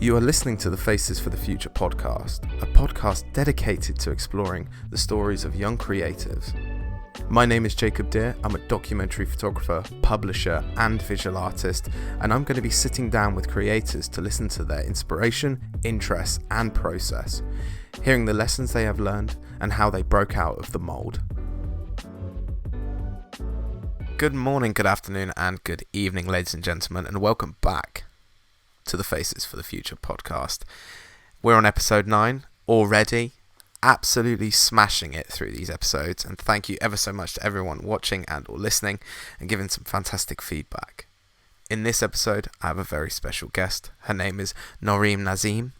You are listening to the Faces for the Future podcast, a podcast dedicated to exploring the stories of young creatives. My name is Jacob Deere. I'm a documentary photographer, publisher, and visual artist, and I'm going to be sitting down with creators to listen to their inspiration, interests, and process, hearing the lessons they have learned and how they broke out of the mold. Good morning, good afternoon, and good evening, ladies and gentlemen, and welcome back to the Faces for the Future podcast. We're on episode 9 already, absolutely smashing it through these episodes, and thank you ever so much to everyone watching and or listening and giving some fantastic feedback. In this episode, I have a very special guest. Her name is Noreen Nasim.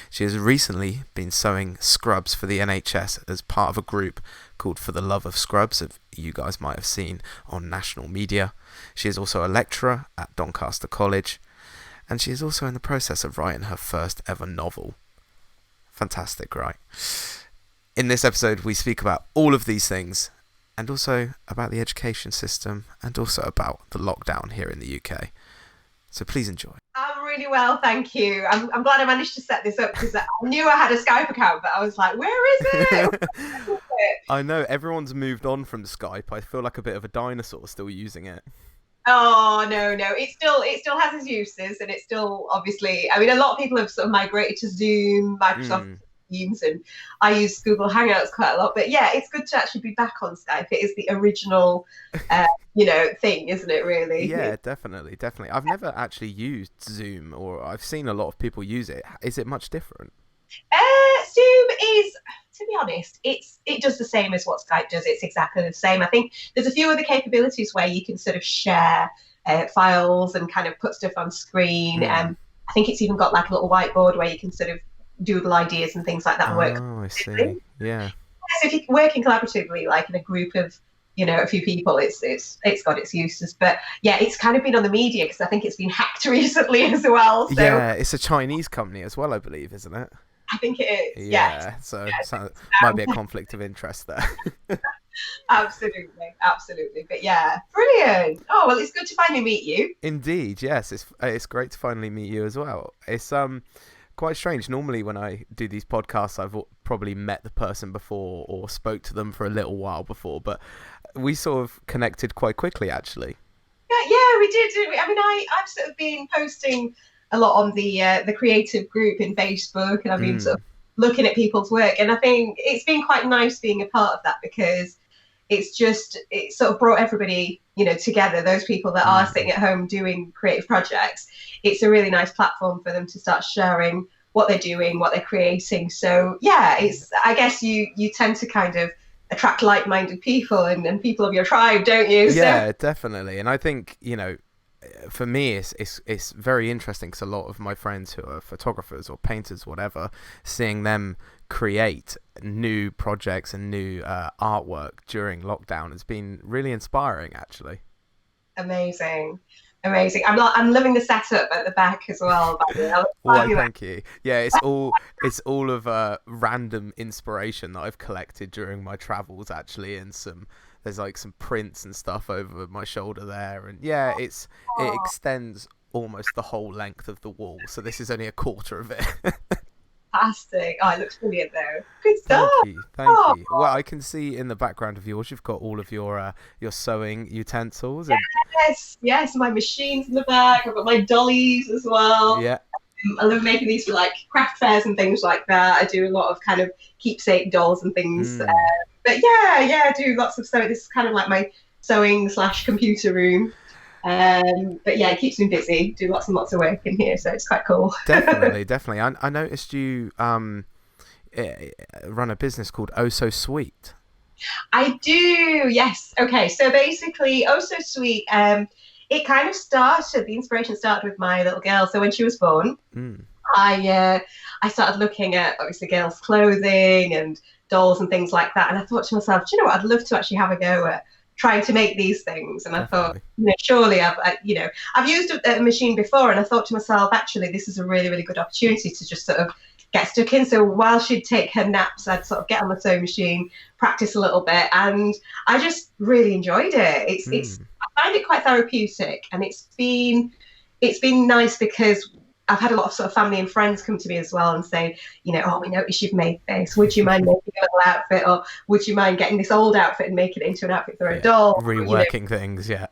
She has recently been sewing scrubs for the NHS as part of a group called For the Love of Scrubs, that you guys might have seen on national media. She is also a lecturer at Doncaster College, and she is also in the process of writing her first ever novel. Fantastic, right? In this episode, we speak about all of these things, and also about the education system, and also about the lockdown here in the UK. So please enjoy. I'm really well, thank you. I'm glad I managed to set this up, because I knew I had a Skype account, but I was like, where is it? I know, everyone's moved on from Skype. I feel like a bit of a dinosaur still using it. Oh, no. It still has its uses, and it's still, obviously, I mean, a lot of people have sort of migrated to Zoom, Microsoft Teams, and I use Google Hangouts quite a lot. But yeah, it's good to actually be back on Skype. It is the original, thing, isn't it, really? Yeah, definitely. I've never actually used Zoom, or I've seen a lot of people use it. Is it much different? Zoom is, to be honest, it does the same as what Skype does. It's exactly the same. I think there's a few other capabilities where you can sort of share files and kind of put stuff on screen. I think it's even got like a little whiteboard where you can sort of doodle ideas and things like that and work. Oh, I see. Yeah. So if you're working collaboratively, like in a group of, a few people, it's got its uses. But yeah, it's kind of been on the media because I think it's been hacked recently as well. So. Yeah, it's a Chinese company as well, I believe, isn't it? I think it is. Yeah, so might be a conflict of interest there. Absolutely. But yeah, brilliant. Oh, well, it's good to finally meet you. Indeed, yes. It's great to finally meet you as well. It's quite strange. Normally when I do these podcasts, I've probably met the person before or spoke to them for a little while before, but we sort of connected quite quickly, actually. Yeah, we did, didn't we? I mean, I've sort of been posting a lot on the creative group in Facebook, and I've been sort of looking at people's work, and I think it's been quite nice being a part of that, because it sort of brought everybody, together. Those people that are sitting at home doing creative projects, it's a really nice platform for them to start sharing what they're doing, what they're creating. So yeah, I guess you tend to kind of attract like-minded people and people of your tribe, don't you? Yeah, definitely. And I think, for me, it's very interesting, because a lot of my friends who are photographers or painters, whatever, seeing them create new projects and new artwork during lockdown has been really inspiring, actually. Amazing. I'm loving the setup at the back as well. Well, thank you. Yeah, it's all of random inspiration that I've collected during my travels, actually, and there's like some prints and stuff over my shoulder there, and yeah, it extends almost the whole length of the wall, so this is only a quarter of it. Fantastic. Oh, it looks brilliant though. Good stuff. Thank you. Well, I can see in the background of yours, you've got all of your sewing utensils. Yes, my machines in the back. I've got my dollies as well. Yeah. I love making these for like craft fairs and things like that. I do a lot of kind of keepsake dolls and things. But yeah, I do lots of sewing. This is kind of like my sewing / computer room. But yeah, it keeps me busy. Do lots and lots of work in here, so it's quite cool. Definitely. I noticed you run a business called Oh So Sweet. I do, yes. Okay, so basically, Oh So Sweet, it kind of the inspiration started with my little girl. So when she was born, I started looking at, obviously, girls' clothing and dolls and things like that. And I thought to myself, do you know what? I'd love to actually have a go at trying to make these things. And I thought, surely I've used a machine before, and I thought to myself, actually, this is a really, really good opportunity to just sort of get stuck in. So while she'd take her naps, I'd sort of get on the sewing machine, practice a little bit, and I just really enjoyed it. I find it quite therapeutic, and it's been nice because I've had a lot of sort of family and friends come to me as well and say, you know, oh, we noticed you've made this. Would you mind making a little outfit, or would you mind getting this old outfit and making it into an outfit for a doll? Reworking things, yeah.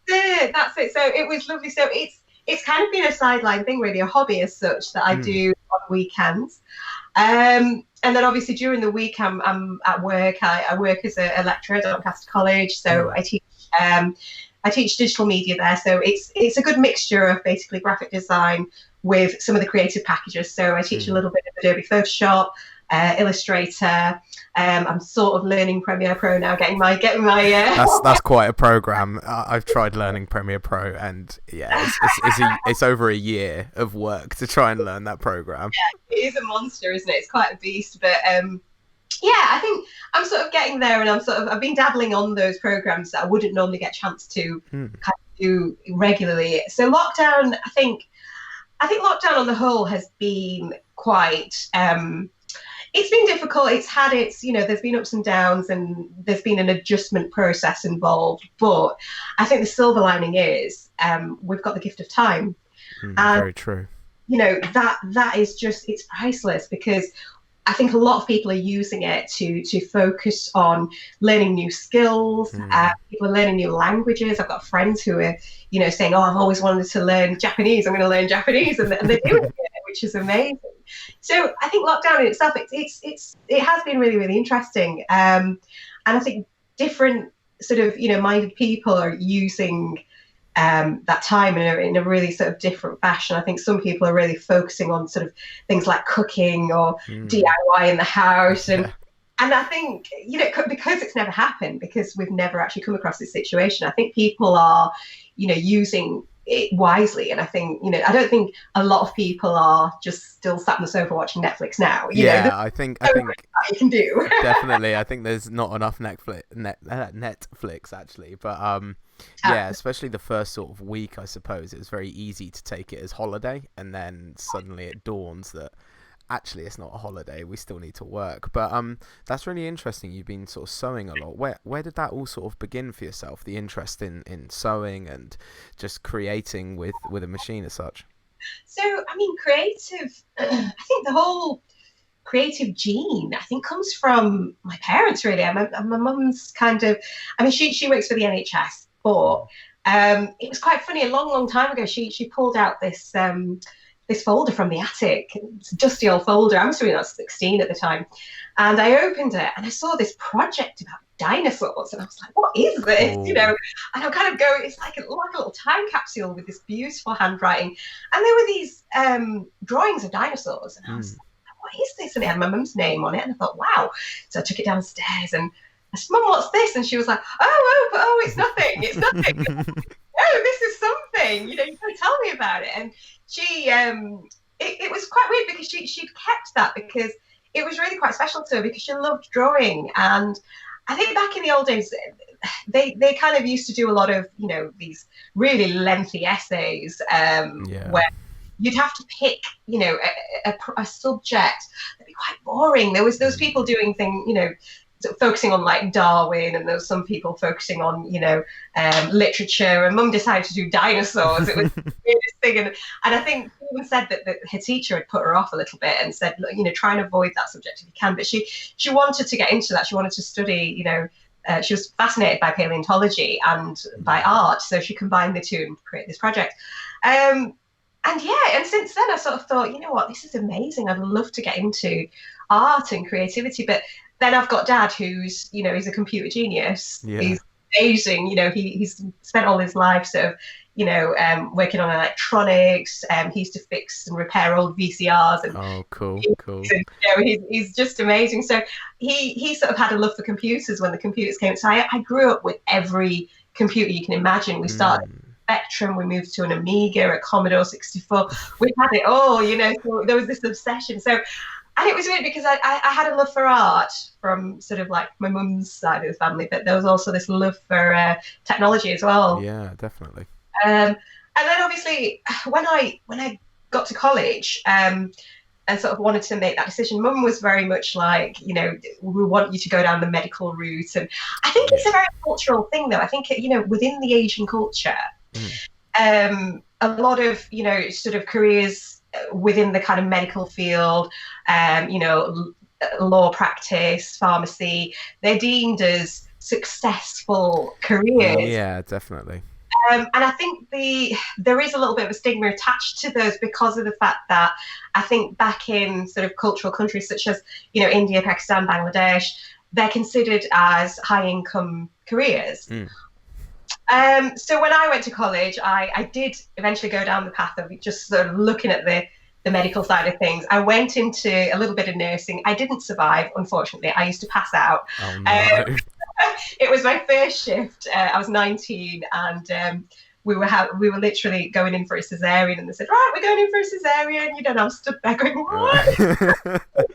That's it. So it was lovely. So it's kind of been a sideline thing, really, a hobby as such that I do on weekends. And then obviously during the week I'm at work. I work as a lecturer at Doncaster College, so I teach digital media there. So it's a good mixture of basically graphic design with some of the creative packages. So I teach a little bit of Adobe Photoshop, Illustrator. I'm sort of learning Premiere Pro now, getting my. That's quite a program. I've tried learning Premiere Pro, and yeah, it's over a year of work to try and learn that program. Yeah, it is a monster, isn't it? It's quite a beast, but yeah, I think I'm sort of getting there, and I've been dabbling on those programs that I wouldn't normally get a chance to kind of do regularly. So lockdown, I think lockdown on the whole has been quite. It's been difficult. It's had its, there's been ups and downs, and there's been an adjustment process involved. But I think the silver lining is we've got the gift of time. Very true. That is just, it's priceless, because I think a lot of people are using it to focus on learning new skills. People are learning new languages. I've got friends who are, saying, oh, I've always wanted to learn Japanese. I'm going to learn Japanese. And they're doing it, which is amazing. So I think lockdown in itself, it has been really, really interesting. And I think different sort of, minded people are using that time in a really sort of different fashion. I think some people are really focusing on sort of things like cooking or DIY in the house. And I think, because it's never happened, because we've never actually come across this situation, I think people are, using it wisely. And I think, I don't think a lot of people are just still sat on the sofa watching Netflix now. I think you can do. Definitely. I think there's not enough Netflix actually, but yeah, especially the first sort of week, I suppose it was very easy to take it as holiday, and then suddenly it dawns that actually it's not a holiday, we still need to work. But that's really interesting. You've been sort of sewing a lot. Where did that all sort of begin for yourself, the interest in sewing and just creating with a machine as such? So I mean, creative, I think the whole creative gene, I think, comes from my parents, really. My mum's kind of, I mean, she works for the NHS, but it was quite funny. A long time ago, she pulled out this folder from the attic. It's a dusty old folder. I must have been about 16 at the time. And I opened it and I saw this project about dinosaurs. And I was like, what is this? Oh. And I'm kind of going, it's like a little time capsule with this beautiful handwriting. And there were these drawings of dinosaurs. And I was like, what is this? And it had my mum's name on it. And I thought, wow. So I took it downstairs and I said, Mum, what's this? And she was like, oh, it's nothing. It's nothing. Oh, this is something. You got to tell me about it. And she, it was quite weird, because she'd kept that because it was really quite special to her, because she loved drawing. And I think back in the old days, they kind of used to do a lot of, these really lengthy essays where you'd have to pick, a subject that'd be quite boring. There was those people doing things, sort of focusing on like Darwin, and there was some people focusing on, literature. And Mum decided to do dinosaurs. It was the weirdest thing. And I think she even said that her teacher had put her off a little bit and said, look, try and avoid that subject if you can. But she wanted to get into that. She wanted to study, she was fascinated by paleontology and by art. So she combined the two and create this project. And since then I sort of thought, what, this is amazing. I'd love to get into art and creativity. But then I've got Dad, who's, he's a computer genius. Yeah. He's amazing. He's spent all his life sort of, working on electronics. He used to fix and repair old VCRs. And cool. And, he's just amazing. So he sort of had a love for computers when the computers came. So I grew up with every computer you can imagine. We started Spectrum, we moved to an Amiga, a Commodore 64. We had it all, so there was this obsession. So, and it was weird because I had a love for art from sort of like my mum's side of the family, but there was also this love for technology as well. Yeah, definitely. And then obviously when I got to college and sort of wanted to make that decision, Mum was very much like, we want you to go down the medical route. And I think it's a very cultural thing, though. I think, within the Asian culture, a lot of, sort of careers within the kind of medical field, law practice, pharmacy, they're deemed as successful careers. Yeah, definitely. And I think there is a little bit of a stigma attached to those because of the fact that I think back in sort of cultural countries such as, India, Pakistan, Bangladesh, they're considered as high income careers. So when I went to college, I did eventually go down the path of just sort of looking at the medical side of things. I went into a little bit of nursing. I didn't survive, unfortunately. I used to pass out. Oh, no. It was my first shift. I was 19, and we were literally going in for a cesarean, and they said, "Right, we're going in for a cesarean." And I'm stood there going, "What?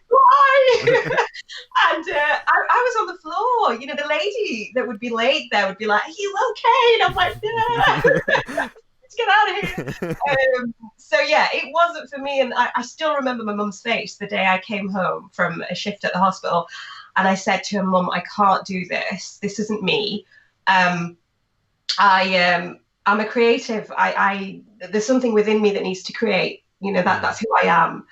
Why?" And I was on the floor. The lady that would be laid there would be like, "Are you okay?" And I'm like, "Yeah." Get out of here. So yeah, it wasn't for me, and I still remember my mum's face the day I came home from a shift at the hospital, and I said to her, "Mum, I can't do this. This isn't me. I'm a creative. There's something within me that needs to create. That's who I am.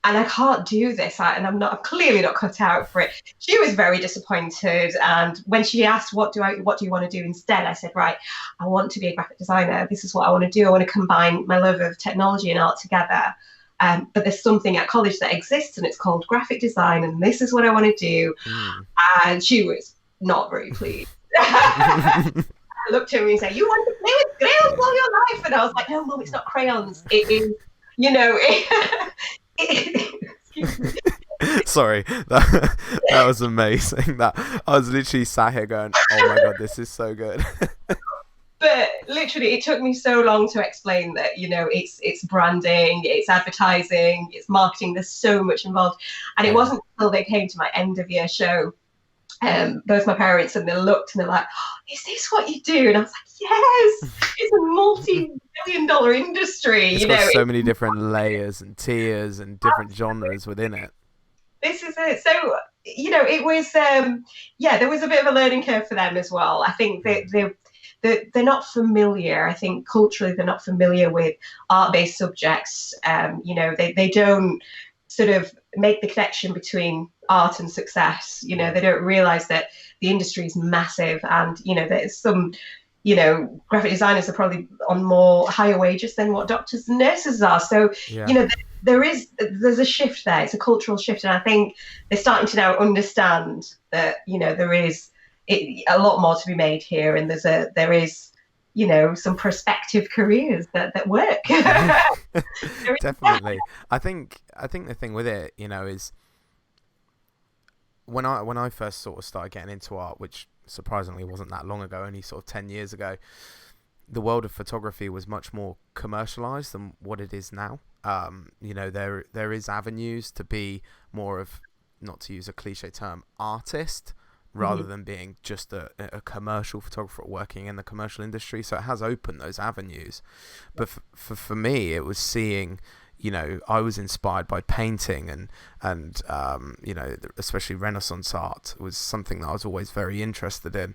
And I can't do this, and I'm clearly not cut out for it." She was very disappointed, and when she asked, what do you want to do instead, I said, "Right, I want to be a graphic designer. This is what I want to do. I want to combine my love of technology and art together. But there's something at college that exists, and it's called graphic design, and this is what I want to do." And she was not very pleased. I looked at me and said, "You want to play with crayons all your life?" And I was like, "No, Mum, it's not crayons. It is, Sorry, that was amazing. That I was literally sat here going, "Oh my god, this is so good." But literally, it took me so long to explain that it's branding, it's advertising, it's marketing. There's so much involved, and it wasn't until they came to my end of year show, both my parents, and they looked and they're like, "Oh, is this what you do?" And I was like, "Yes, it's a multi-billion-dollar industry." It's got so many different layers and tiers and different genres within it. This is it. So it was there was a bit of a learning curve for them as well. I think they're not familiar. I think culturally they're not familiar with art-based subjects. They don't sort of make the connection between art and success. They don't realize that the industry is massive, and there's some graphic designers are probably on more higher wages than what doctors and nurses are. So there's a shift there. It's a cultural shift, and I think they're starting to now understand that there is a lot more to be made here, and there is some prospective careers that work. Definitely. I think the thing with it, is when I first sort of started getting into art, which surprisingly wasn't that long ago, only sort of 10 years ago, the world of photography was much more commercialized than what it is now. There is avenues to be more of, not to use a cliche term, artist, rather than being just a commercial photographer working in the commercial industry. So it has opened those avenues. But for me, it was seeing, I was inspired by painting and especially Renaissance art was something that I was always very interested in.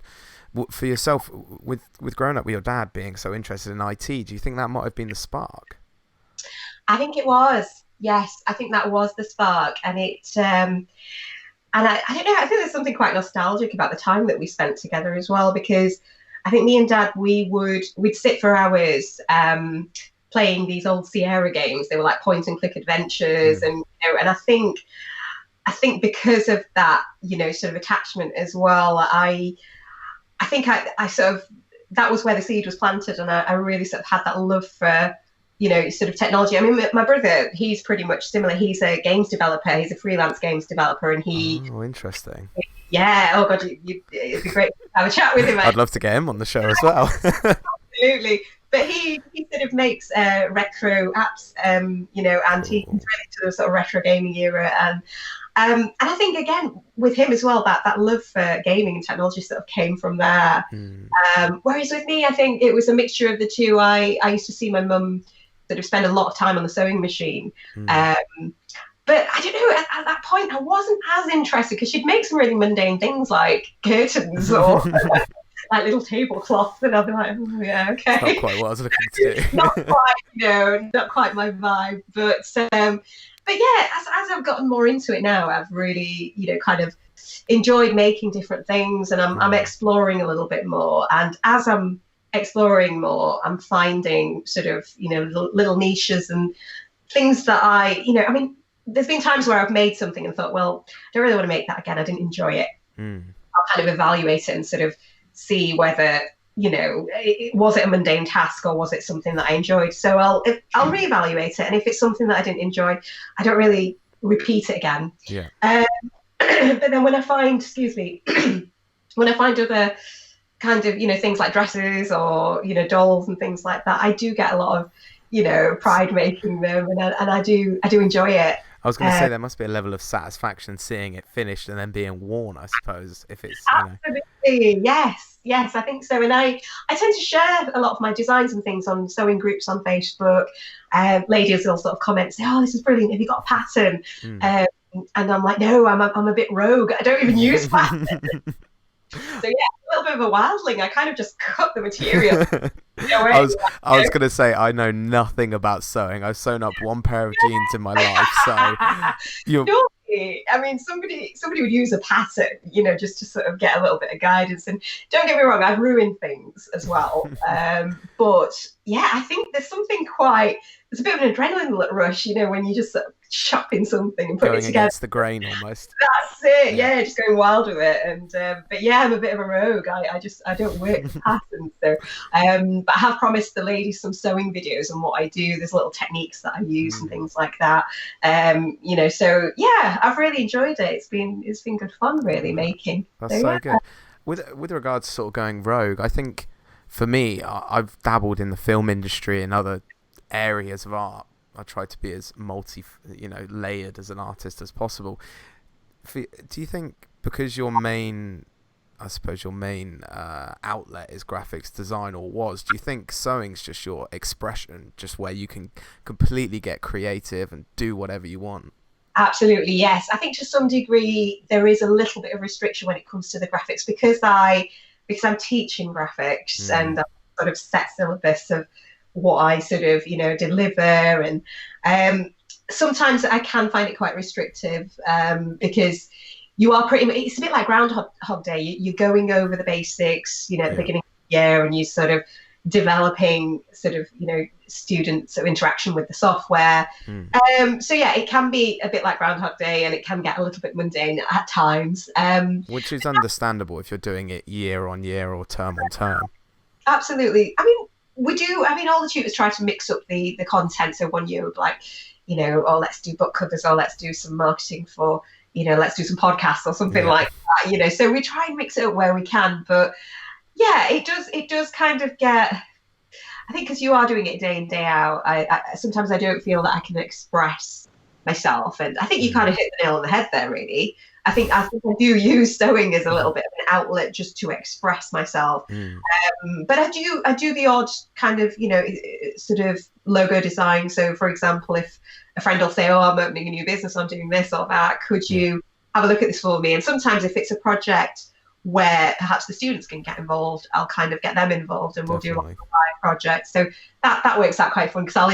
For yourself, with growing up with your dad being so interested in IT, do you think that might have been the spark? I think it was. Yes, I think that was the spark. And and I don't know, I think there's something quite nostalgic about the time that we spent together as well, because I think me and Dad, we'd sit for hours playing these old Sierra games. They were like point and click adventures, and and I think because of that, sort of attachment as well, I think I sort of, that was where the seed was planted, and I really sort of had that love for sort of technology. I mean, my brother, he's pretty much similar. He's a games developer. He's a freelance games developer, and he... Oh, interesting. Yeah. Oh, God, it'd be great to have a chat with him. I'd love to get him on the show as well. Absolutely. But he sort of makes retro apps, and he's really to the sort of retro gaming era. And I think, again, with him as well, that love for gaming and technology sort of came from there. Whereas with me, I think it was a mixture of the two. I used to see my mum sort of spend a lot of time on the sewing machine. But I don't know, at that point, I wasn't as interested, because she'd make some really mundane things like curtains or like little tablecloths, and I'll be like, oh, yeah, okay. It's not quite what I was looking to do. Not quite, not quite my vibe. But yeah, as I've gotten more into it now, I've really, kind of enjoyed making different things, and I'm exploring a little bit more. And as I'm exploring more, I'm finding sort of, little niches and things that I mean, there's been times where I've made something and thought, well, I don't really want to make that again. I didn't enjoy it. I'll kind of evaluate it and sort of see whether, was it a mundane task or was it something that I enjoyed? So I'll reevaluate it. And if it's something that I didn't enjoy, I don't really repeat it again. Yeah. But then when I find, when I find other kind of, things like dresses or, dolls and things like that, I do get a lot of, pride making them, and I do enjoy it. I was going to say there must be a level of satisfaction seeing it finished and then being worn, I suppose, if it's, Absolutely, yes, I think so. And I tend to share a lot of my designs and things on sewing groups on Facebook. Ladies will sort of comment, say, oh, this is brilliant, have you got a pattern? And I'm like, no, I'm a bit rogue, I don't even use patterns. So yeah, a little bit of a wildling. I kind of just cut the material. I was going to say, I know nothing about sewing. I've sewn up one pair of jeans in my life, so I mean, somebody would use a pattern, just to sort of get a little bit of guidance. And don't get me wrong, I've ruined things as well. But yeah, I think there's a bit of an adrenaline rush, when you just sort of chopping something and putting it together. Going against the grain almost. That's it, yeah, just going wild with it. And but yeah, I'm a bit of a rogue. I don't work with patterns. So, but I have promised the ladies some sewing videos on what I do. There's little techniques that I use and things like that. So yeah, I've really enjoyed it. It's been good fun, really, making. That's so good. With regards to sort of going rogue, I think for me, I've dabbled in the film industry and other areas of art. I try to be as layered as an artist as possible. Do you think because your main outlet is graphics design, or was, do you think sewing's just your expression, just where you can completely get creative and do whatever you want? Absolutely, yes. I think to some degree there is a little bit of restriction when it comes to the graphics because I'm teaching graphics and I've sort of set syllabus of what I sort of, deliver. And sometimes I can find it quite restrictive because you are it's a bit like Groundhog Day. You're going over the basics, at the beginning of the year, and you sort of developing sort of, students' interaction with the software. So yeah, it can be a bit like Groundhog Day and it can get a little bit mundane at times. Which is understandable if you're doing it year on year or term on term. Absolutely. I mean, all the tutors try to mix up the content. So one year would like, let's do book covers, or let's do some marketing for, let's do some podcasts or something like that, So we try and mix it up where we can. But yeah, it does kind of get, I think because you are doing it day in, day out, I sometimes I don't feel that I can express myself. And I think you kind of hit the nail on the head there, really. I think I do use sewing as a little bit of an outlet just to express myself. But I do the odd kind of, sort of logo design. So, for example, if a friend will say, oh, I'm opening a new business, I'm doing this or that, could you have a look at this for me? And sometimes if it's a project where perhaps the students can get involved, I'll kind of get them involved and we'll do like a live project. So that works out quite fun because I'll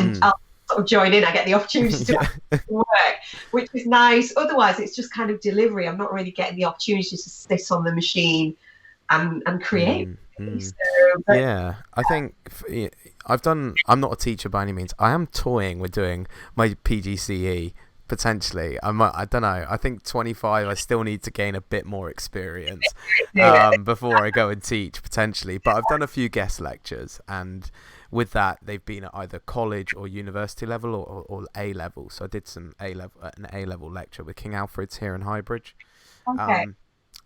sort of join in. I get the opportunity to work, which is nice. Otherwise, it's just kind of delivery. I'm not really getting the opportunity to sit on the machine and create. Yeah, I think I'm not a teacher by any means. I am toying with doing my PGCE potentially. I don't know. I think 25. I still need to gain a bit more experience before I go and teach potentially. But I've done a few guest lectures, and with that, they've been at either college or university level or A level. So I did an A level lecture with King Alfred's here in Highbridge, and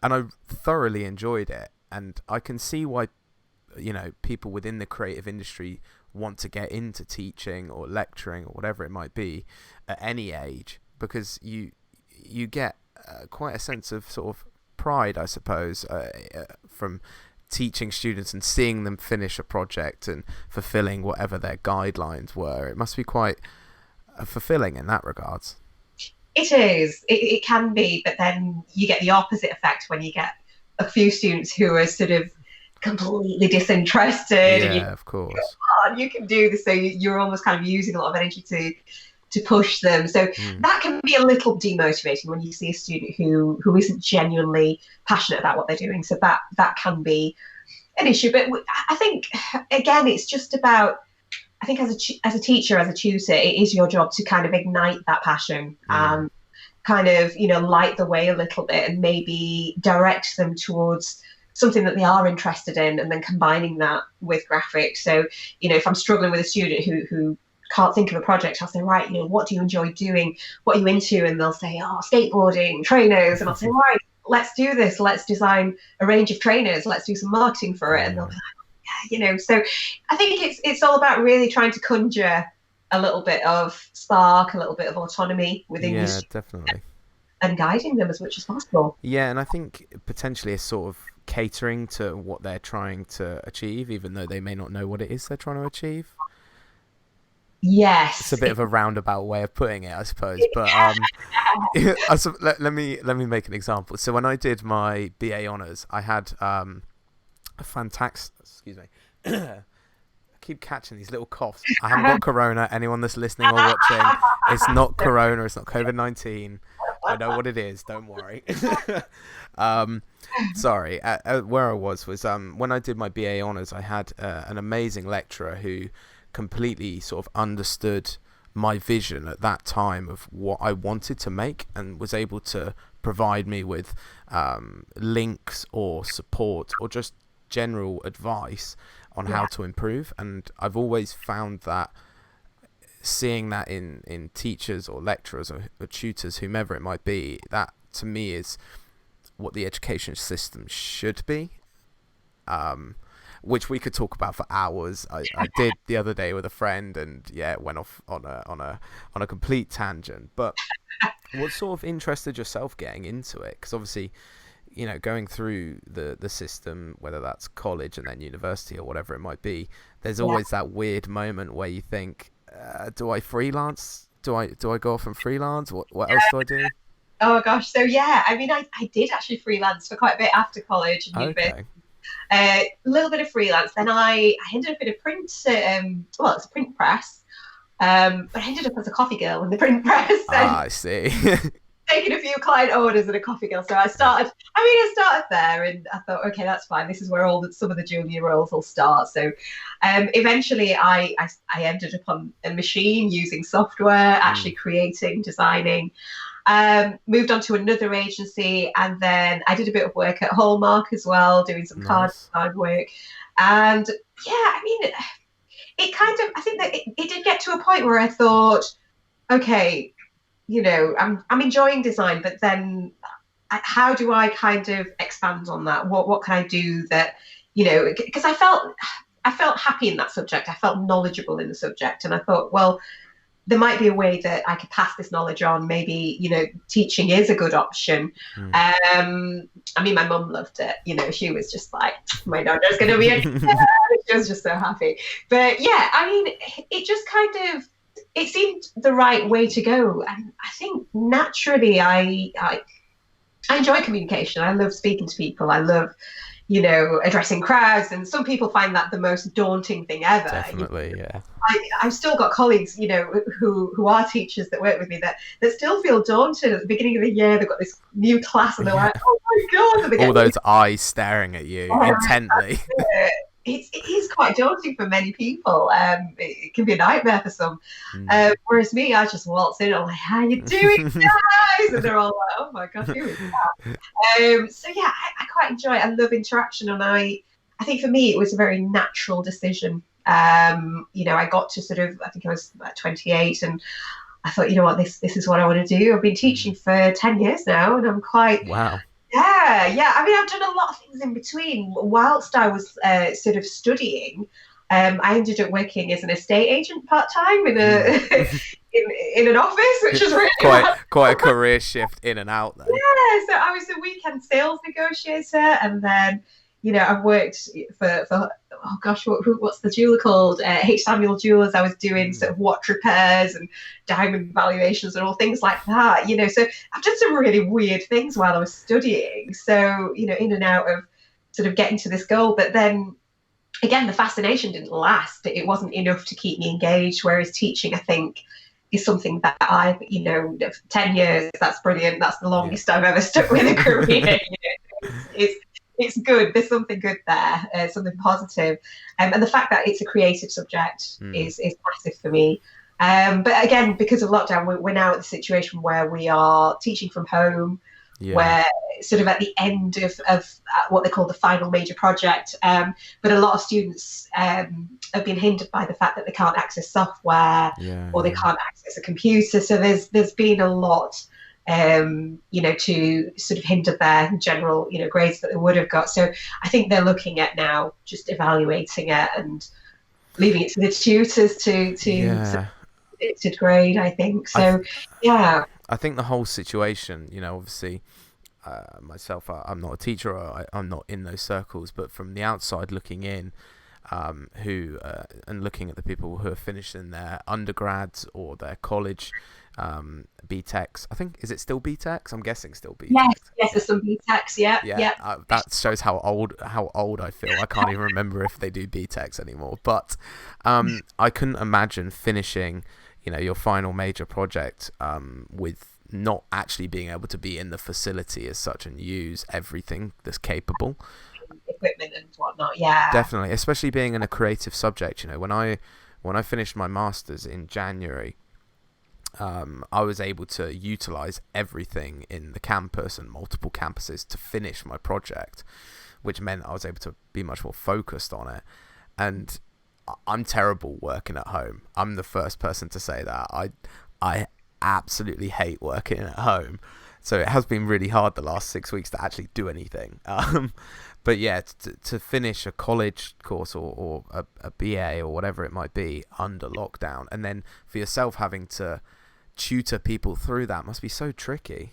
I thoroughly enjoyed it. And I can see why, people within the creative industry want to get into teaching or lecturing or whatever it might be at any age, because you get quite a sense of sort of pride, I suppose, from teaching students and seeing them finish a project and fulfilling whatever their guidelines were. It must be quite fulfilling in that regards. It is. It can be, but then you get the opposite effect when you get a few students who are sort of completely disinterested, and Yeah, of course. you can do this. So you're almost kind of using a lot of energy to push them. So that can be a little demotivating when you see a student who isn't genuinely passionate about what they're doing. So that can be an issue. But I think, again, it's just about, I think as a teacher, as a tutor, it is your job to kind of ignite that passion and kind of, light the way a little bit and maybe direct them towards something that they are interested in, and then combining that with graphics. So, if I'm struggling with a student who can't think of a project, I'll say, right, what do you enjoy doing? What are you into? And they'll say, oh, skateboarding, trainers. And I'll say, right, let's do this. Let's design a range of trainers. Let's do some marketing for it. And they'll be like, yeah, so I think it's all about really trying to conjure a little bit of spark, a little bit of autonomy within you. Yeah, definitely. And guiding them as much as possible. Yeah, and I think potentially it's sort of catering to what they're trying to achieve, even though they may not know what it is they're trying to achieve. Yes, it's a bit of a roundabout way of putting it, I suppose. But let me make an example. So when I did my BA honours, I had a fantastic. Excuse me. I keep catching these little coughs. I haven't got corona. Anyone that's listening or watching, it's not corona. It's not COVID-19. I know what it is. Don't worry. Sorry. Where I was when I did my BA honours, I had an amazing lecturer who completely sort of understood my vision at that time of what I wanted to make, and was able to provide me with links or support or just general advice on how to improve. And I've always found that seeing that in teachers or lecturers or tutors, whomever it might be, that to me is what the education system should be, which we could talk about for hours. I did the other day with a friend, and it went off on a complete tangent. But what sort of interested yourself getting into it? Because obviously, going through the system, whether that's college and then university or whatever it might be, there's always that weird moment where you think, do I freelance? Do I go off and freelance? What else do I do? Oh gosh, so I mean, I did actually freelance for quite a bit after college and university. A little bit of freelance. Then I ended up in a print, it's a print press, but I ended up as a coffee girl in the print press. I see. Taking a few client orders and a coffee girl. So I started there, and I thought, okay, that's fine. This is where some of the junior roles will start. So eventually I ended up on a machine using software, actually creating, designing. Moved on to another agency, and then I did a bit of work at Hallmark as well, doing some card design work. And I mean, it kind of, I think that it did get to a point where I thought, okay, I'm enjoying design, but then how do I kind of expand on that? What can I do that, because I felt happy in that subject. I felt knowledgeable in the subject, and I thought, well, there might be a way that I could pass this knowledge on. Maybe, teaching is a good option. I mean, my mum loved it. She was just like, my daughter's going to be a she was just so happy. But I mean, it just kind of, it seemed the right way to go. And I think naturally I enjoy communication. I love speaking to people. I love, addressing crowds, and some people find that the most daunting thing ever. Definitely, yeah. I've still got colleagues, who are teachers that work with me that still feel daunted at the beginning of the year. They've got this new class, and they're like, oh my God. All those eyes staring at you intently. It is quite daunting for many people. It can be a nightmare for some. Whereas me, I just waltz in, I'm like, how you doing, guys? And they're all like, oh my God, who is that? So I quite enjoy it. I love interaction, and I think for me it was a very natural decision. I got to sort of, I think I was about 28, and I thought, this is what I want to do. I've been teaching for 10 years now, and I'm quite wow. Yeah. I mean, I've done a lot of things in between. Whilst I was sort of studying, I ended up working as an estate agent part-time in in an office, which is really quite a career shift in and out then. Yeah, so I was a weekend sales negotiator, and then I've worked for oh gosh, what's the jeweler called? H. Samuel Jewelers. I was doing sort of watch repairs and diamond valuations and all things like that. So I've done some really weird things while I was studying. So in and out of sort of getting to this goal. But then again, the fascination didn't last. It wasn't enough to keep me engaged. Whereas teaching, I think, is something that I've, 10 years, that's brilliant. That's the longest I've ever stuck with a career. It's good. There's something good there, something positive. And the fact that it's a creative subject is massive for me. But again, because of lockdown, we're now at the situation where we are teaching from home, where sort of at the end of what they call the final major project. But a lot of students have been hindered by the fact that they can't access software or they can't access a computer. So there's been a lot, to sort of hinder their general, grades that they would have got. So I think they're looking at now just evaluating it and leaving it to the tutors to grade, I think. So, I think the whole situation, obviously, myself, I'm not a teacher, I'm not in those circles, but from the outside looking in, and looking at the people who are finishing their undergrads or their college, BTECs. I think, is it still BTECs? I'm guessing still BTECs. Yes, there's some BTECs. Yeah. That shows how old I feel. I can't even remember if they do BTECs anymore. But I couldn't imagine finishing, your final major project with not actually being able to be in the facility as such and use everything that's capable. Equipment and whatnot, definitely, especially being in a creative subject. When I finished my master's in January, I was able to utilize everything in the campus and multiple campuses to finish my project, which meant I was able to be much more focused on it. And I'm terrible working at home. I'm the first person to say that. I absolutely hate working at home. So it has been really hard the last 6 weeks to actually do anything. But yeah, to finish a college course or a BA or whatever it might be under lockdown, and then for yourself having to tutor people through that must be so tricky.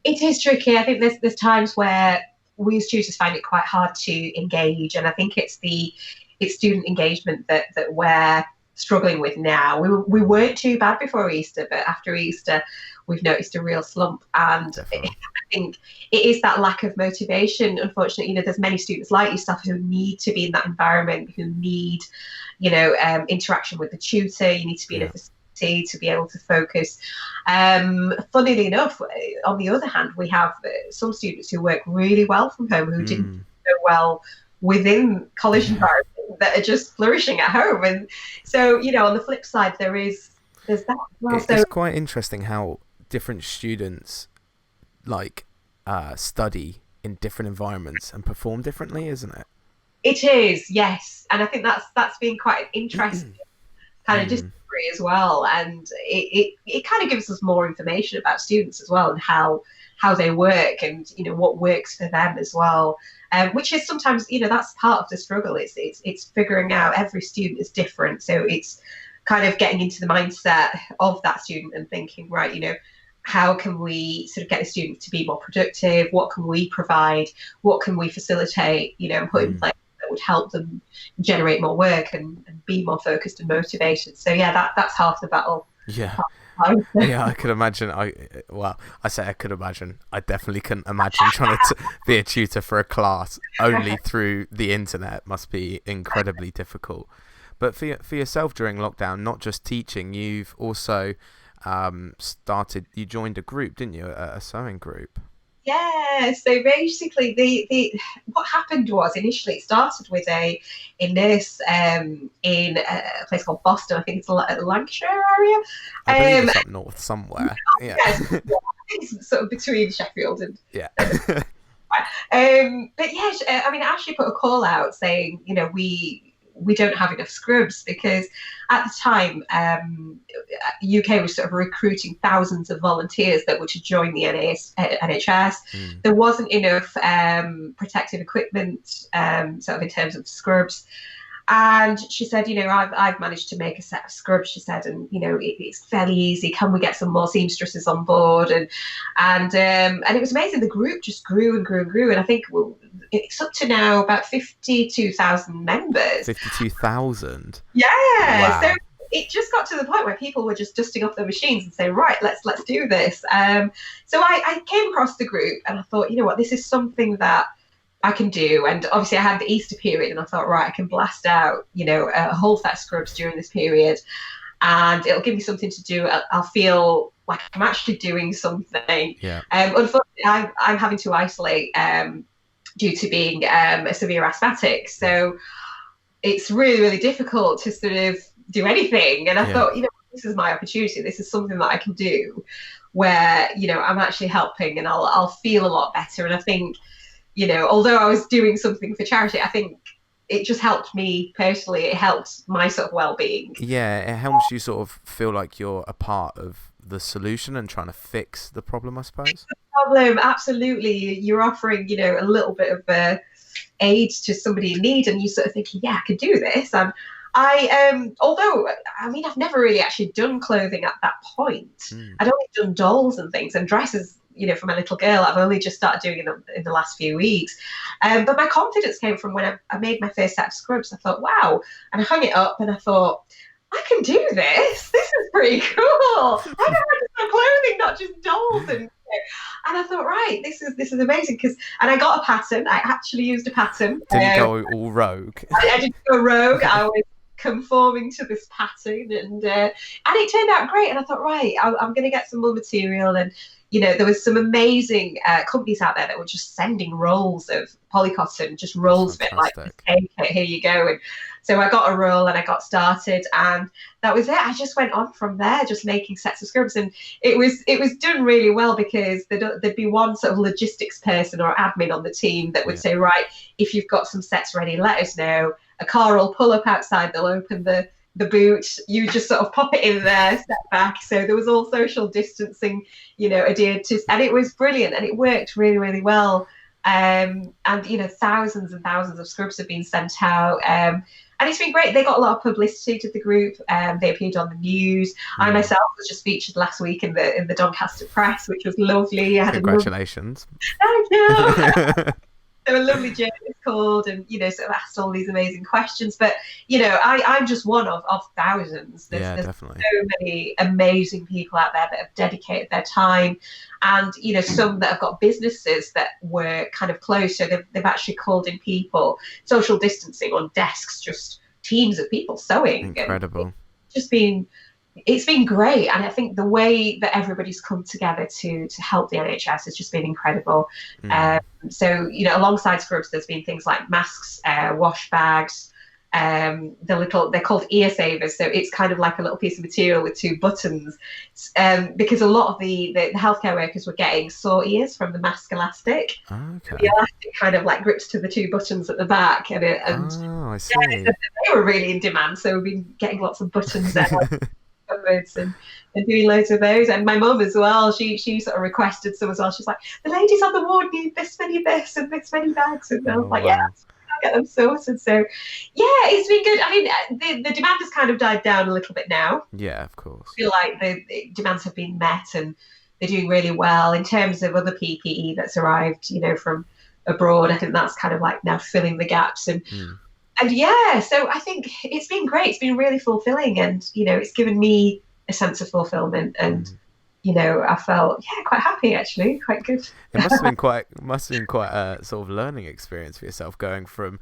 It is tricky. I think there's times where we as tutors find it quite hard to engage, and I think it's student engagement that we're struggling with now. We weren't too bad before Easter, but after Easter we've noticed a real slump, and I think it is that lack of motivation. Unfortunately, there's many students like yourself who need to be in that environment, who need interaction with the tutor. You need to be in a facility to be able to focus. Funnily enough, on the other hand, we have some students who work really well from home who didn't do so well within college environment, that are just flourishing at home. And so, on the flip side, there's that as well. It's quite interesting how different students study in different environments and perform differently, isn't it? It is, yes. And I think that's been quite interesting kind of discovery as well. And it kind of gives us more information about students as well, and how they work, and what works for them as well. Which is sometimes, that's part of the struggle. It's figuring out, every student is different. So it's kind of getting into the mindset of that student and thinking, right, how can we sort of get the student to be more productive? What can we provide? What can we facilitate, and put in place that would help them generate more work and be more focused and motivated? So that's half the battle. Yeah. Yeah, I could imagine. I could imagine. I definitely couldn't imagine trying to be a tutor for a class only through the internet. Must be incredibly difficult. But for yourself during lockdown, not just teaching, you've also you joined a group, didn't you? A sewing group. Yeah, so basically the what happened was, initially it started with a nurse in a place called Boston. I think it's the Lancashire area. I believe it's up north somewhere. Yeah. Yes, I think it's sort of between Sheffield and but Ashley put a call out saying, we don't have enough scrubs, because at the time UK was sort of recruiting thousands of volunteers that were to join the NHS. There wasn't enough protective equipment, sort of in terms of scrubs. And she said, I've managed to make a set of scrubs, she said, and it's fairly easy. Can we get some more seamstresses on board? And it was amazing. The group just grew and grew and grew, and I think it's up to now about 52,000 members. 52,000. Yeah. Wow. So it just got to the point where people were just dusting off their machines and saying, right, let's do this. So I came across the group and I thought, this is something that I can do. And obviously I had the Easter period and I thought, right, I can blast out, a whole set of scrubs during this period and it'll give me something to do. I'll feel like I'm actually doing something. Yeah. Unfortunately, I'm having to isolate due to being a severe asthmatic. So it's really, really difficult to sort of do anything. And I thought, this is my opportunity. This is something that I can do where, I'm actually helping and I'll feel a lot better. And I think, although I was doing something for charity, I think it just helped me personally. It helped my sort of well-being. Yeah, it helps you sort of feel like you're a part of the solution and trying to fix the problem, I suppose. Fix the problem, absolutely. You're offering, a little bit of aid to somebody in need, and you sort of thinking, yeah, I can do this. And although I've never really actually done clothing at that point. I'd only done dolls and things and dresses. For my little girl, I've only just started doing it in the last few weeks. But my confidence came from when I made my first set of scrubs. I thought, wow. And I hung it up and I thought, I can do this. This is pretty cool. I know how to sell clothing, not just dolls. And I thought, right, this is amazing. And I got a pattern. I actually used a pattern. Didn't go all rogue. I didn't go rogue. I was conforming to this pattern. And it turned out great. And I thought, right, I'm going to get some more material. And there was some amazing companies out there that were just sending rolls of polycotton, just rolls of it, like, take it, here you go. And so I got a roll and I got started, and that was it. I just went on from there, just making sets of scrubs, and it was done really well because there'd be one sort of logistics person or admin on the team that would say, right, if you've got some sets ready, let us know. A car will pull up outside, they'll open the boot, you just sort of pop it in there, step back. So there was all social distancing, adhered to, and it was brilliant and it worked really, really well. And thousands and thousands of scrubs have been sent out. And it's been great. They got a lot of publicity to the group. They appeared on the news. I myself was just featured last week in the Doncaster Press, which was lovely. Congratulations. Thank you. There were lovely journalists called and, sort of asked all these amazing questions. But, I'm just one of thousands. There's definitely so many amazing people out there that have dedicated their time. And, some that have got businesses that were kind of closed. So they've actually called in people, social distancing on desks, just teams of people sewing. Incredible. It's been great, and I think the way that everybody's come together to help the NHS has just been incredible. So alongside scrubs, there's been things like masks, wash bags, they're called ear savers. So it's kind of like a little piece of material with two buttons, because a lot of the healthcare workers were getting sore ears from the mask elastic. Okay. The elastic kind of like grips to the two buttons at the back, and I see. Yeah, they were really in demand. So we've been getting lots of buttons there. And doing loads of those. And my mum as well, she sort of requested some as well. She's like, the ladies on the ward need this many this and this many bags, and I was like, yeah, I'll get them sorted. So yeah, it's been good. I mean, the demand has kind of died down a little bit now. Yeah, of course. I feel like the demands have been met and they're doing really well in terms of other PPE that's arrived, from abroad. I think that's kind of like now filling the gaps. And yeah, so I think it's been great. It's been really fulfilling, and it's given me a sense of fulfillment, and I felt quite happy actually, quite good. It must have been quite a sort of learning experience for yourself, going from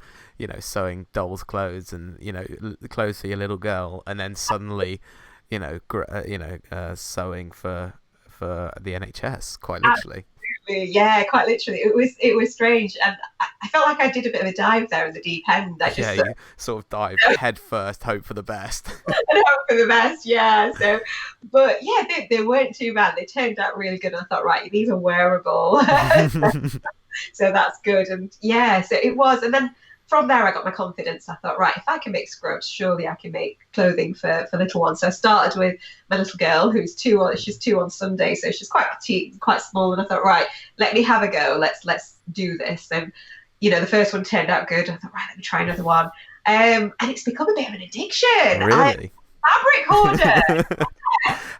sewing dolls' clothes and clothes for your little girl, and then suddenly sewing for the NHS, quite literally. Yeah, quite literally. It was strange, and I felt like I did a bit of a dive there in the deep end. You sort of dive head first, hope for the best. And hope for the best, yeah. So, but yeah, they weren't too bad. They turned out really good. And I thought, right, these are wearable, so that's good. And yeah, so it was. And then from there, I got my confidence. I thought, right, if I can make scrubs, surely I can make clothing for little ones. So I started with my little girl, who's 2. She's 2 on Sunday, so she's quite petite, quite small. And I thought, right, let me have a go. Let's do this. And the first one turned out good. I thought, right, let me try another one. And it's become a bit of an addiction. Really? Fabric hoarder.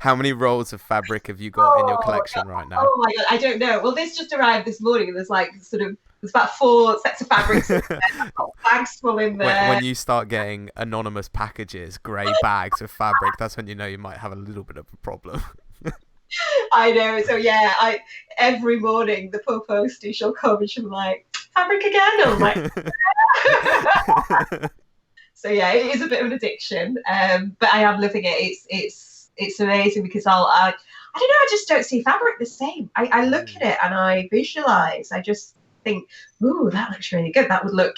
How many rolls of fabric have you got in your collection right now? Oh my god, I don't know. Well, this just arrived this morning, and there's about 4 sets of fabrics in there. I've got bags full in there. When you start getting anonymous packages, grey bags of fabric, that's when you know you might have a little bit of a problem. I know. So yeah, every morning the poor postie, she'll come and she'll be like, fabric again? I'm like, so yeah, it is a bit of an addiction, but I am loving it. It's amazing because I don't know, I just don't see fabric the same. I look at it and I visualize. I just think, ooh, that looks really good. That would look,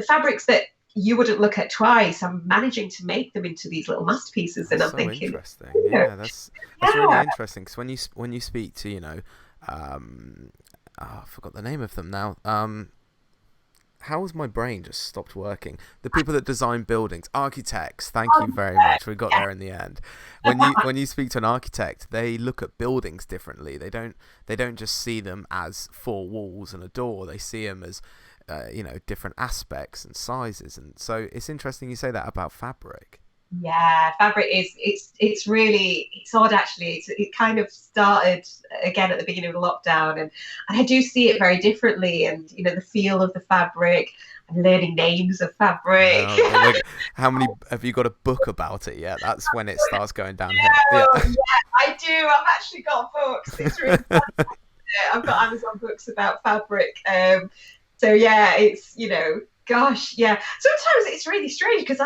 fabrics that you wouldn't look at twice. I'm managing to make them into these little masterpieces, and I'm so thinking, interesting. Yeah, that's really interesting. Because when you speak to I forgot the name of them now. How has my brain just stopped working? The people that design buildings, architects. Thank you very much. We got there in the end. When you speak to an architect, they look at buildings differently. They don't just see them as four walls and a door. They see them as different aspects and sizes. And so it's interesting you say that about fabric. Yeah, fabric it's odd actually. It kind of started again at the beginning of the lockdown, and I do see it very differently, and the feel of the fabric. I'm learning names of fabric. How many have you got a book about it yet? That's when it starts going downhill. Yeah, I do. I've actually got books. It's really fun. I've got Amazon books about fabric. So yeah, it's gosh, yeah. Sometimes it's really strange because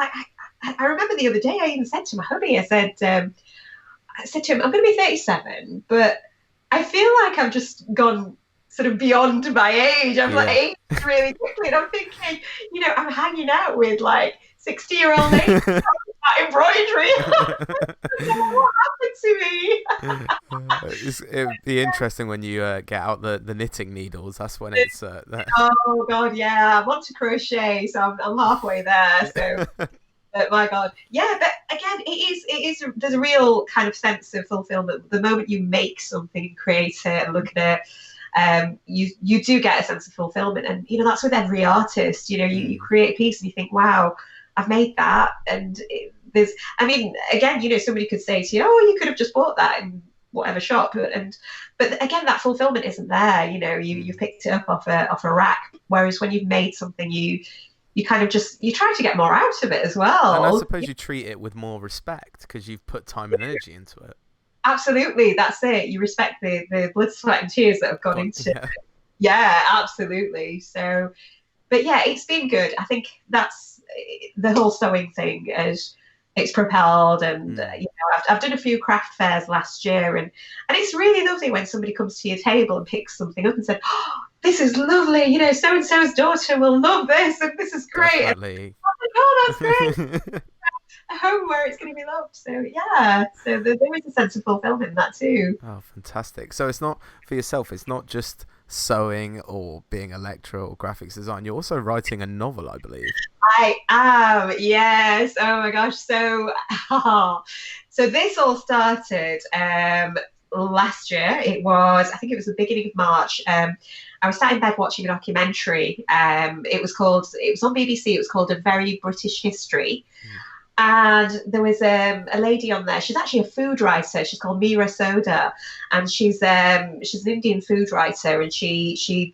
I remember the other day I even said to my hubby, I said to him, I'm going to be 37, but I feel like I've just gone sort of beyond my age. I'm like aged really quickly, and I'm thinking, I'm hanging out with like 60-year-old ladies about embroidery. What happened to me? It'd be interesting when you get out the knitting needles. That's when it's. Oh God, yeah! I want to crochet, so I'm halfway there. So. My God, yeah, but again, it is. There's a real kind of sense of fulfillment the moment you make something and create it and look at it. You do get a sense of fulfillment, and that's with every artist. You create a piece and you think, wow, I've made that, and again, somebody could say to you, oh, you could have just bought that in whatever shop, but again, that fulfillment isn't there. You've picked it up off a rack, whereas when you've made something, you kind of you try to get more out of it as well. And I suppose you treat it with more respect because you've put time and energy into it. Absolutely, that's it. You respect the blood, sweat and tears that have gone into it. Yeah, absolutely. So, but yeah, it's been good. I think that's the whole sewing thing as it's propelled, and I've done a few craft fairs last year, and it's really lovely when somebody comes to your table and picks something up and said, oh, this is lovely, so and so's daughter will love this, and this is great. Definitely. And, oh, that's great. A home where it's going to be loved. So yeah, so there is a sense of fulfillment in that too. Oh, fantastic. So it's not for yourself, it's not just sewing or being a lecturer or graphics design, you're also writing a novel, I believe. I am, yes. Oh my gosh. So this all started last year. I think it was the beginning of March. I was sat in bed watching a documentary. It was on BBC. It was called A Very British History. And there was a lady on there. She's actually a food writer. She's called Meera Soda, and she's an Indian food writer. And she's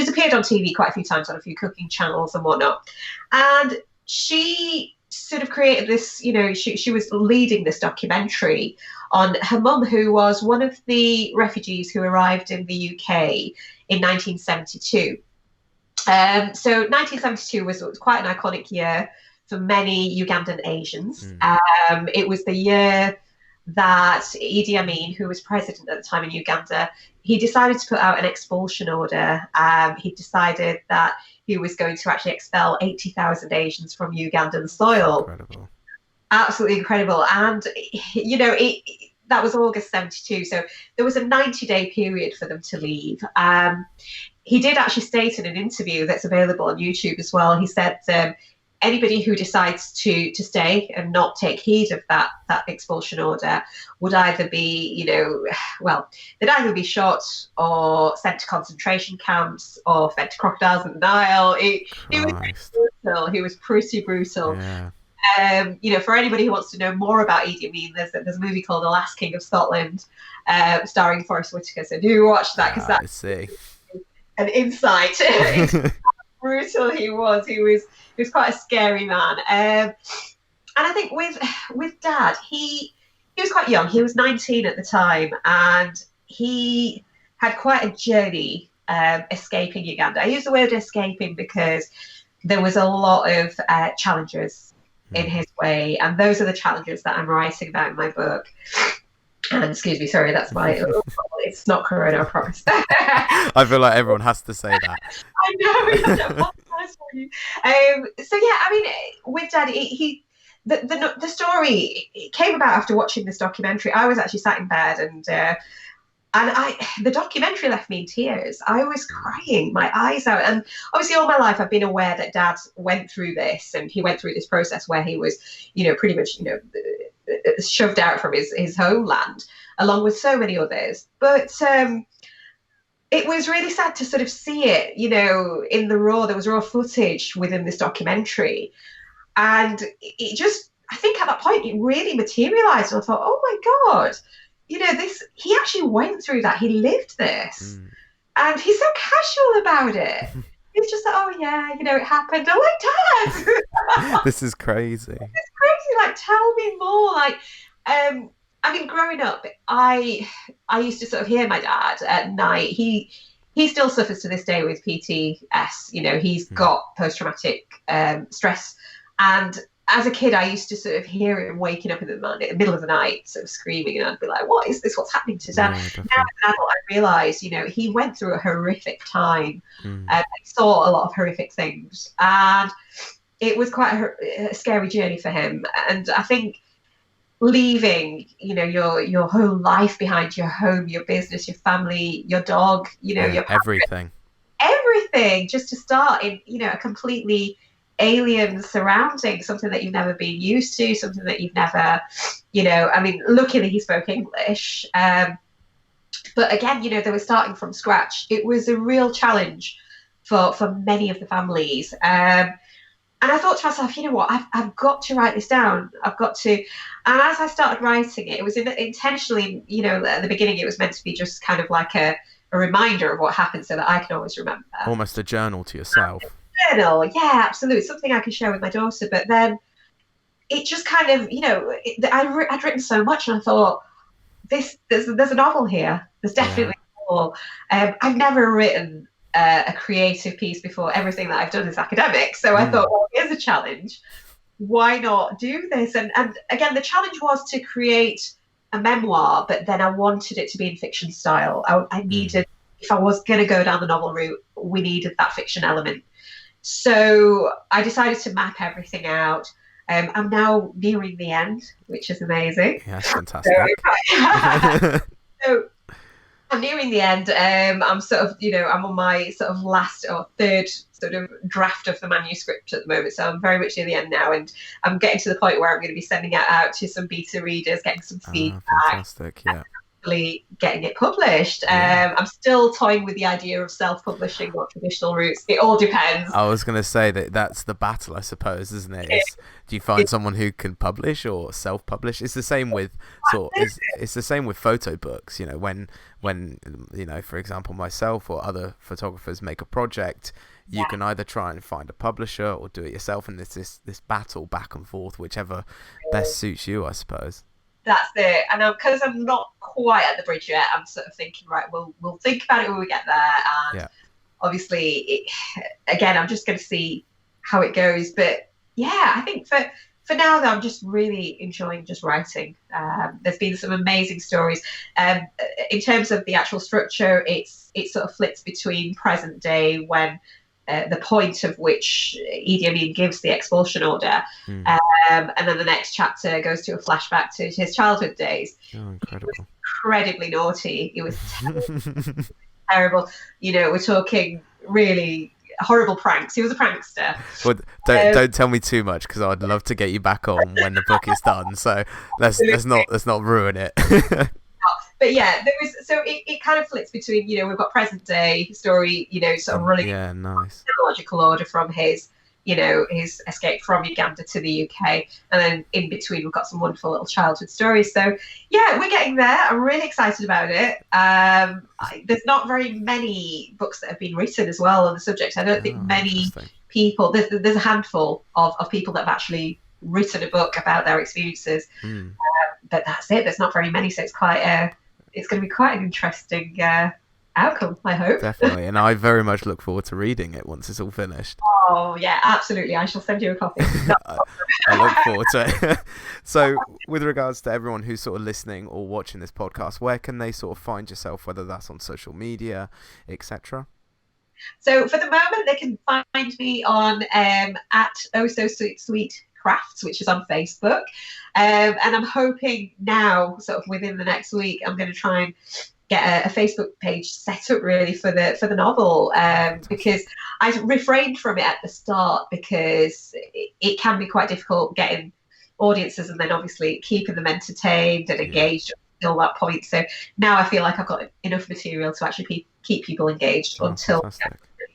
appeared on TV quite a few times on a few cooking channels and whatnot. And she sort of created this. She was leading this documentary on her mum, who was one of the refugees who arrived in the UK in 1972. So 1972 was quite an iconic year for many Ugandan Asians. It was the year that Idi Amin, who was president at the time in Uganda, he decided to put out an expulsion order. He decided that he was going to actually expel 80,000 Asians from Ugandan soil. Incredible. Absolutely incredible. And, that was August 72. So there was a 90-day period for them to leave. He did actually state in an interview that's available on YouTube as well. He said, anybody who decides to stay and not take heed of that expulsion order would either be, they'd either be shot or sent to concentration camps or fed to crocodiles in the Nile. He was brutal. He was pretty brutal. Yeah. For anybody who wants to know more about Idi Amin, there's a movie called The Last King of Scotland, starring Forrest Whitaker. So do watch that, because that's an insight into how brutal he was. He was quite a scary man. And I think with Dad, he he was quite young. He was 19 at the time, and he had quite a journey escaping Uganda. I use the word escaping because there was a lot of challenges in his way, and those are the challenges that I'm writing about in my book. And excuse me, sorry, that's my. It's not Corona, I promise. I feel like everyone has to say that. I know. So yeah, I mean, with Dad, the story it came about after watching this documentary. I was actually sat in bed, and the documentary left me in tears. I was crying my eyes out, and obviously all my life I've been aware that Dad went through this, and he went through this process where he was, pretty much, shoved out from his homeland, along with so many others. But it was really sad to sort of see it, in the raw. There was raw footage within this documentary, and it just, I think at that point it really materialized. And I thought, oh my God, he actually went through that. He lived this, and he's so casual about it. He's just like, oh yeah, it happened. I'm like, Dad, this is crazy. It's crazy. Like, tell me more. Like, I mean, growing up, I used to sort of hear my dad at night. He still suffers to this day with PTS. He's got post-traumatic stress, and as a kid, I used to sort of hear him waking up in the middle of the night, sort of screaming, and I'd be like, "What is this? What's happening to Dad?" Now, as an adult, I realise, he went through a horrific time. He saw a lot of horrific things, and it was quite a scary journey for him. And I think leaving, your whole life behind, your home, your business, your family, your dog, your everything, just to start in, a completely alien surrounding, something that you've never been used to, something that you've never, I mean, luckily he spoke English, but again, they were starting from scratch. It was a real challenge for many of the families, and I thought to myself, you know what, I've got to write this down. I've got to, and as I started writing it, it was intentionally, at the beginning it was meant to be just kind of like a reminder of what happened, so that I can always remember. Almost a journal to yourself. Journal, yeah, absolutely, something I can share with my daughter. But then it just kind of, I'd written so much, and I thought, there's a novel here. There's definitely a novel. I've never written a creative piece before. Everything that I've done is academic. So I thought, well, here's a challenge. Why not do this? And again, the challenge was to create a memoir, but then I wanted it to be in fiction style. I needed, if I was going to go down the novel route, we needed that fiction element. So I decided to map everything out. I'm now nearing the end, which is amazing. Yeah, that's fantastic. So I'm nearing the end. I'm sort of, I'm on my sort of last or third sort of draft of the manuscript at the moment. So I'm very much near the end now, and I'm getting to the point where I'm going to be sending it out to some beta readers, getting some feedback. Fantastic, yeah. Getting it published. I'm still toying with the idea of self-publishing or traditional routes. It all depends. I was going to say that's the battle, I suppose, isn't it? Do you find someone who can publish or self-publish? It's the same with it's the same with photo books. When for example, myself or other photographers make a project, you can either try and find a publisher or do it yourself, and there's this battle back and forth, whichever best suits you, I suppose. That's it. And because I'm not quite at the bridge yet, I'm sort of thinking, right, we'll think about it when we get there. And obviously, again, I'm just going to see how it goes. But yeah, I think for now, though, I'm just really enjoying just writing. There's been some amazing stories. In terms of the actual structure, it sort of flits between present day, when the point of which Idi Amin gives the expulsion order, and then the next chapter goes to a flashback to his childhood days. Oh, incredible! It was incredibly naughty. It was terrible. We're talking really horrible pranks. He was a prankster. Well, don't tell me too much, because I'd love to get you back on when the book is done. So let's not ruin it. But yeah, there was, so it kind of flits between, we've got present day story, sort of running in chronological order from his escape from Uganda to the UK, and then in between we've got some wonderful little childhood stories. So yeah, we're getting there. I'm really excited about it. There's not very many books that have been written as well on the subject. I don't think many people. There's a handful of people that have actually written a book about their experiences. that's it. There's not very many, so it's going to be quite an interesting outcome, I hope. Definitely, and I very much look forward to reading it once it's all finished. Oh yeah, absolutely. I shall send you a copy. I look forward to it. So, with regards to everyone who's sort of listening or watching this podcast, where can they sort of find yourself, whether that's on social media, etc.? So for the moment, they can find me on at Oh So Sweet Crafts, which is on Facebook. And I'm hoping now, sort of within the next week, I'm going to try and get a Facebook page set up really for the novel, because I refrained from it at the start because it can be quite difficult getting audiences and then obviously keeping them entertained and engaged until that point. So now I feel like I've got enough material to actually keep people engaged until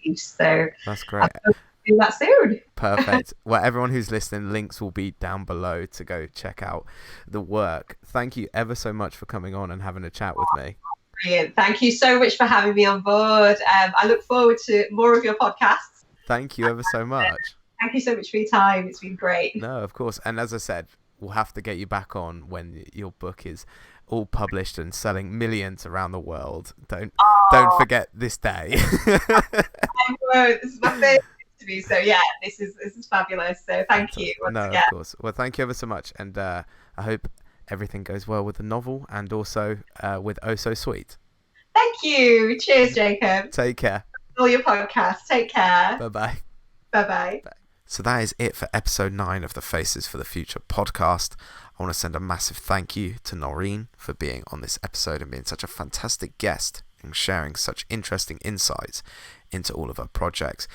release. So that's great. I'll do that soon. Perfect. Well, everyone who's listening, links will be down below to go check out the work. Thank you ever so much for coming on and having a chat with me. Brilliant. Thank you so much for having me on board. I look forward to more of your podcasts. Thank you ever so much. Thank you so much for your time. It's been great. No, of course. And as I said, we'll have to get you back on when your book is all published and selling millions around the world. Don't forget this day. I won't. This is my favorite interview. So yeah, this is fabulous. So thank you once again. Of course. Well, thank you ever so much, and I hope everything goes well with the novel and also with Oh So Sweet. Thank you. Cheers, Jacob. Take care. All your podcasts. Take care. Bye-bye. Bye-bye. So that is it for episode 9 of the Faces for the Future podcast. I want to send a massive thank you to Noreen for being on this episode and being such a fantastic guest and sharing such interesting insights into all of her projects.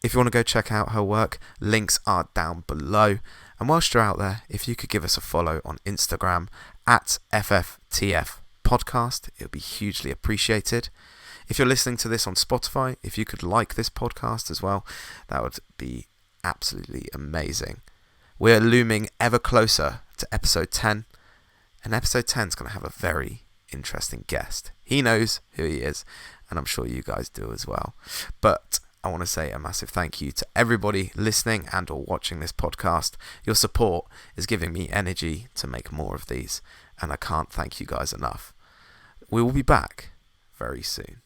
If you want to go check out her work, links are down below. And whilst you're out there, if you could give us a follow on Instagram at FFTF Podcast, it would be hugely appreciated. If you're listening to this on Spotify, if you could like this podcast as well, that would be absolutely amazing. We're looming ever closer to episode 10, and episode 10 is going to have a very interesting guest. He knows who he is, and I'm sure you guys do as well. But I want to say a massive thank you to everybody listening and or watching this podcast. Your support is giving me energy to make more of these, and I can't thank you guys enough. We will be back very soon.